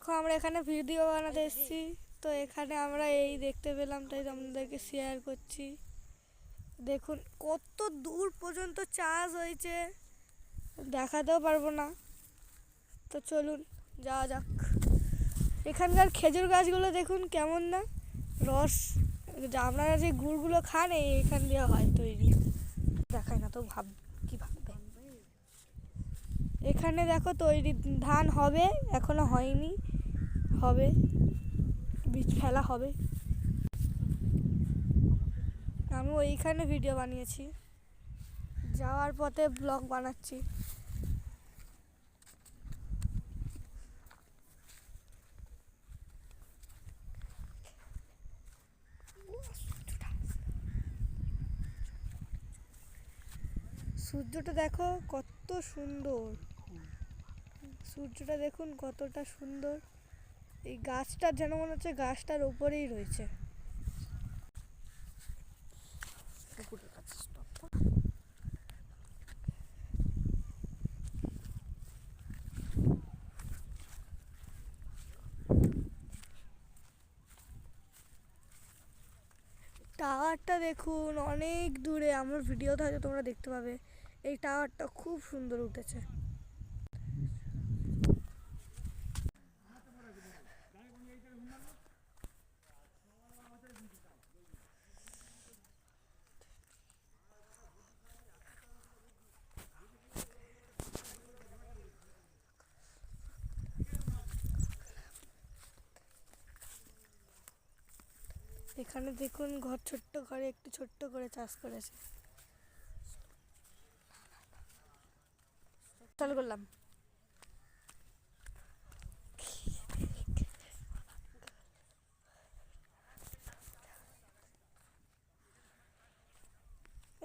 দেখো আমরা এখানে ভিডিও বানাতে এসেছি, তো এখানে আমরা এই দেখতে পেলাম তাই আপনাদেরকে শেয়ার করছি। দেখুন কত দূর পর্যন্ত চাষ হয়েছে, দেখাতেও পারবো না। তো চলুন যাওয়া যাক। এখানকার খেজুর গাছগুলো দেখুন কেমন না, রস আপনারা যে গুড়গুলো খান এখান দিয়ে হয় তৈরি। দেখায় না তো কি ভাববে। এখানে দেখো তৈরি ধান হবে, এখনো হয়নি, হবে, বীজ ফেলা হবে। আমি ওইখানে ভিডিও বানিয়েছি, যাওয়ার পথে ব্লগ বানাচ্ছি। সূর্যটা দেখো কত সুন্দর, সূর্যটা দেখুন কতটা সুন্দর। এই গাছটা যেন মনে হচ্ছে গাছটার উপরেই রয়েছে। টাওয়ারটা দেখুন অনেক দূরে, আমার ভিডিওতে হয়তো তোমরা দেখতে পাবে। এই টাওয়ারটা খুব সুন্দর উঠেছে। এখানে দেখুন ঘর, ছোট্ট ঘরে একটু ছোট্ট করে চাষ করেছে। চালু করলাম।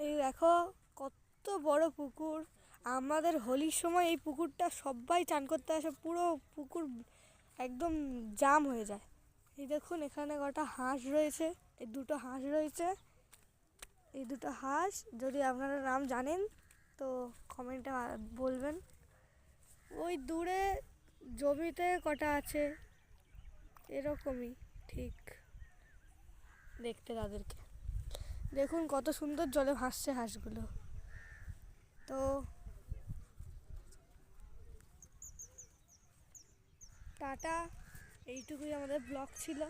এই দেখো কত বড় পুকুর। আমাদের হোলির সময় এই পুকুরটা সবাই চান করতে আসে, পুরো পুকুর একদম জাম হয়ে যায়। এই দেখুন এখানে কটা হাঁস রয়েছে, এই দুটো হাঁস রয়েছে। এই দুটো হাঁস যদি আপনারা নাম জানেন তো কমেন্টে বলবেন। ওই দূরে জমিতে কটা আছে, এরকমই ঠিক দেখতে তাদেরকে। দেখুন কত সুন্দর জলে ভাসছে হাঁসগুলো। তো টাটা, এইটুকুই আমাদের ব্লগ ছিল।